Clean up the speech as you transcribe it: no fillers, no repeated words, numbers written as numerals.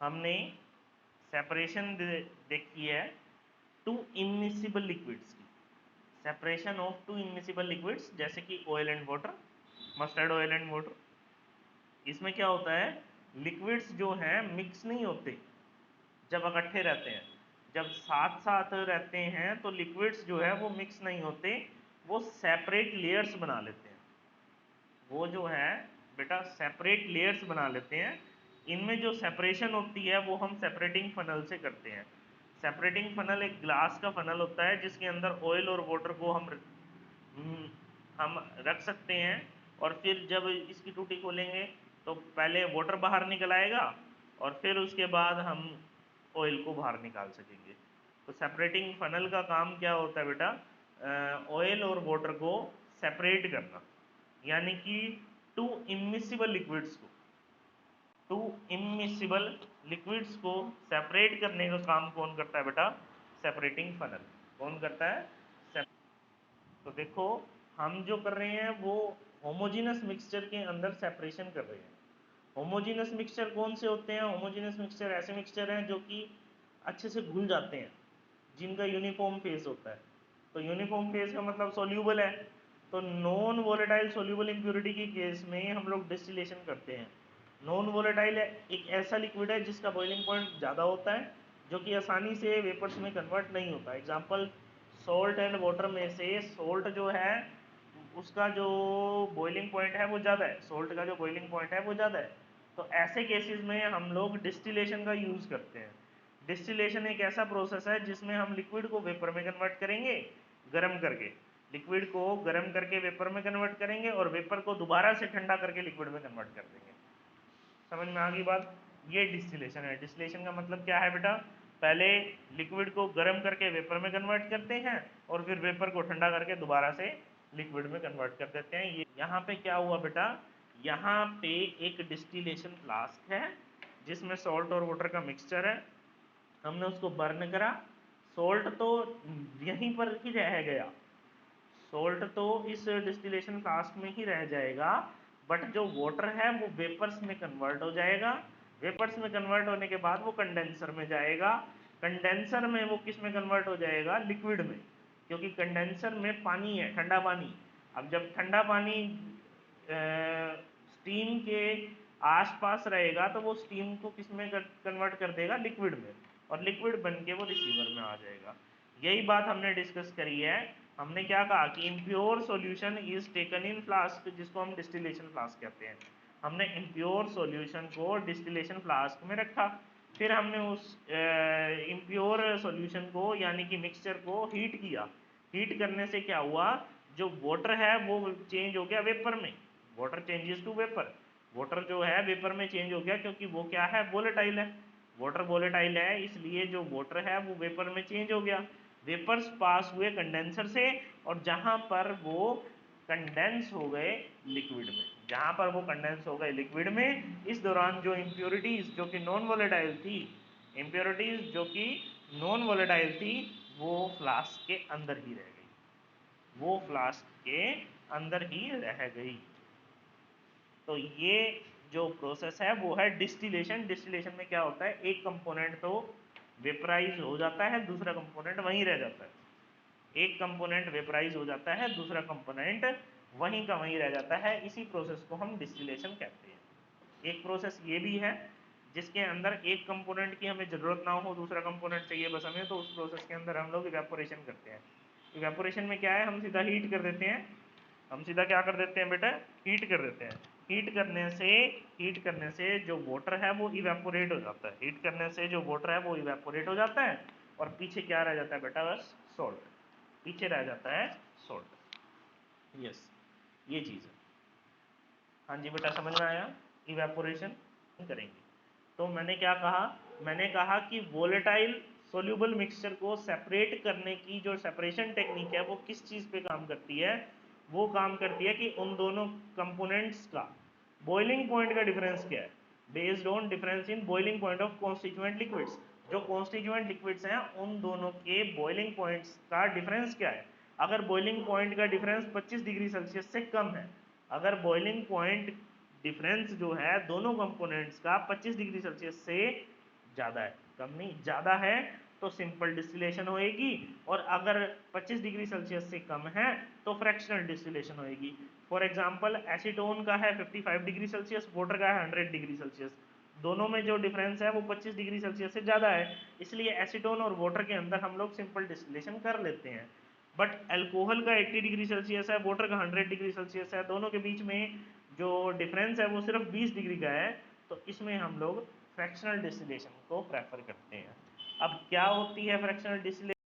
हमने सेपरेशन देखी है टू इमिसिबल लिक्विड्स की, separation of to immiscible liquids, जैसे कि oil and water, mustard oil and water. इसमें क्या होता है, लिक्विड्स जो हैं मिक्स नहीं होते जब इकट्ठे रहते हैं, जब साथ साथ रहते हैं तो लिक्विड्स जो है वो मिक्स नहीं होते, वो सेपरेट लेयर्स बना लेते हैं। वो जो है बेटा सेपरेट लेयर्स बना लेते हैं। इनमें जो सेपरेशन होती है वो हम सेपरेटिंग फनल से करते हैं। सेपरेटिंग फनल एक ग्लास का फनल होता है जिसके अंदर ऑयल और वाटर को हम्म, हम रख सकते हैं, और फिर जब इसकी टूटी खोलेंगे तो पहले वाटर बाहर निकल आएगा और फिर उसके बाद हम ऑयल को बाहर निकाल सकेंगे। तो सेपरेटिंग फनल का काम क्या होता है बेटा, ऑयल और वाटर को सेपरेट करना, यानी कि टू इमिसिबल लिक्विड्स को, टू इमिसिबल लिक्विड्स को सेपरेट करने का काम कौन करता है बेटा, सेपरेटिंग फनल। कौन करता है? तो देखो हम जो कर रहे हैं वो होमोजीनस मिक्सचर के अंदर सेपरेशन कर रहे हैं। होमोजीनस मिक्सचर कौन से होते हैं? होमोजीनस मिक्सचर ऐसे मिक्सचर हैं जो कि अच्छे से घुल जाते हैं, जिनका यूनिफॉर्म फेस होता है। तो यूनिफॉर्म फेस का मतलब सॉल्यूबल है। तो नॉन वोलेटाइल सॉल्यूबल इम्प्योरिटी के केस में हम लोग डिस्टिलेशन करते हैं। नॉन वोलेटाइल एक ऐसा लिक्विड है जिसका बॉइलिंग पॉइंट ज़्यादा होता है, जो कि आसानी से वेपर्स में कन्वर्ट नहीं होता। एग्जाम्पल सॉल्ट एंड वाटर में से सॉल्ट जो है उसका जो बॉइलिंग पॉइंट है वो ज़्यादा है, सॉल्ट का जो बॉइलिंग पॉइंट है वो ज़्यादा है। तो ऐसे केसेस में हम लोग डिस्टिलेशन का यूज़ करते हैं। डिस्टिलेशन एक ऐसा प्रोसेस है जिसमें हम लिक्विड को वेपर में कन्वर्ट करेंगे गर्म करके, लिक्विड को गर्म करके वेपर में कन्वर्ट करेंगे और वेपर को दोबारा से ठंडा करके लिक्विड में कन्वर्ट कर देंगे। समझ में आ गई बात? ये डिस्टिलेशन है। डिस्टिलेशन का मतलब क्या है बेटा, पहले लिक्विड को गर्म करके वेपर में कन्वर्ट करते हैं और फिर वेपर को ठंडा करके दोबारा से लिक्विड में कन्वर्ट कर देते हैं। ये यहाँ पे क्या हुआ बेटा, यहाँ पे एक डिस्टिलेशन फ्लास्क है जिसमें सॉल्ट और वाटर का मिक्सचर है। हमने उसको बर्न करा, सोल्ट तो यहीं पर ही रह गया, सोल्ट तो इस डिस्टिलेशन फ्लास्क में ही रह जाएगा, बट जो वाटर है वो वेपर्स में कन्वर्ट हो जाएगा। वेपर्स में कन्वर्ट होने के बाद वो कंडेंसर में जाएगा। कंडेंसर में वो किस में कन्वर्ट हो जाएगा, लिक्विड में, क्योंकि कंडेंसर में पानी है, ठंडा पानी। अब जब ठंडा पानी स्टीम के आसपास रहेगा तो वो स्टीम को किस में कन्वर्ट कर देगा, लिक्विड में, और लिक्विड बन के वो रिसीवर में आ जाएगा। यही बात हमने डिस्कस करी है। हमने क्या कहा कि impure solution is taken in flask, जिसको हम डिस्टिलेशन फ्लास्क कहते हैं। हमने इम्प्योर सॉल्यूशन को डिस्टिलेशन फ्लास्क में रखा, फिर हमने उस इम्प्योर सॉल्यूशन को यानी कि मिक्सचर को हीट किया। हीट करने से क्या हुआ, जो वाटर है वो चेंज हो गया वेपर में, water changes to vapour. Water जो है वेपर में चेंज हो गया, क्योंकि वो क्या है, वोलेटाइल है। वाटर वोलेटाइल है, इसलिए जो वाटर है वो वेपर में चेंज हो गया। वेपर्स पास हुए कंडेंसर से, और जहां पर वो कंडेंस हो गए लिक्विड में, जहां पर वो कंडेंस हो गए लिक्विड में, इस दौरान जो इम्प्योरिटीज जो कि नॉन वोलेटाइल थी, इम्प्योरिटीज जो कि नॉन वोलेटाइल थी, वो फ्लास्क के अंदर ही रह गई, वो फ्लास्क के अंदर ही रह गई। तो ये जो प्रोसेस है वो है डिस्टिलेशन। डिस्टिलेशन में क्या होता है, एक कंपोनेंट तो वेपराइज हो जाता है, दूसरा कंपोनेंट वहीं रह जाता है। एक कंपोनेंट वेपराइज हो जाता है, दूसरा कंपोनेंट वहीं का वहीं रह जाता है। इसी प्रोसेस को हम डिस्टिलेशन कहते हैं। एक प्रोसेस ये भी है जिसके अंदर एक कंपोनेंट की हमें ज़रूरत ना हो, दूसरा कंपोनेंट चाहिए बस हमें, तो उस प्रोसेस के अंदर हम लोग इवेपोरेशन करते हैं। इवेपोरेशन में क्या है, हम सीधा हीट कर देते हैं। हम सीधा क्या कर देते हैं बेटा, हीट कर देते हैं। हीट करने से जो वाटर है वो इवेपोरेट हो जाता है, हीट करने से जो वाटर है वो इवेपोरेट हो जाता है, और पीछे क्या रह जाता है बेटा, बस सॉल्ट, पीछे रह जाता है सॉल्ट। यस, ये चीज़ है। हाँ जी बेटा, समझ में आया? इवेपोरेशन करेंगे तो मैंने क्या कहा, मैंने कहा कि वोलेटाइल सोल्यूबल मिक्सचर को सेपरेट करने की जो सेपरेशन टेक्निक है वो किस चीज़ पे काम करती है, वो काम करती है कि उन दोनों कंपोनेंट्स का बॉइलिंग पॉइंट का डिफरेंस क्या है, based on difference in boiling point of constituent liquids. जो कॉन्स्टिट्यूएंट लिक्विड्स हैं उन दोनों के बॉइलिंग पॉइंट्स का डिफरेंस क्या है। अगर बॉइलिंग पॉइंट का डिफरेंस 25 डिग्री सेल्सियस से कम है, अगर बॉइलिंग पॉइंट डिफरेंस जो है दोनों कंपोनेंट्स का 25 डिग्री सेल्सियस से ज़्यादा है, कम नहीं ज़्यादा है तो सिंपल डिस्टिलेशन होएगी, और अगर 25 डिग्री सेल्सियस से कम है तो फ्रैक्शनल डिस्टिलेशन होएगी। फॉर एग्जांपल एसीटोन का है 55 डिग्री सेल्सियस, वाटर का है 100 डिग्री सेल्सियस, दोनों में जो डिफरेंस है वो 25 डिग्री सेल्सियस से ज़्यादा है, इसलिए एसीटोन और वाटर के अंदर हम लोग सिंपल डिस्टिलेशन कर लेते हैं। बट अल्कोहल का 80 डिग्री सेल्सियस है, वाटर का 100 डिग्री सेल्सियस है, दोनों के बीच में जो डिफरेंस है वो सिर्फ 20 डिग्री का है, तो इसमें हम लोग फ्रैक्शनल डिस्टिलेशन को प्रेफर करते हैं। अब क्या होती है फ्रैक्शनल डिस्टिलेशन?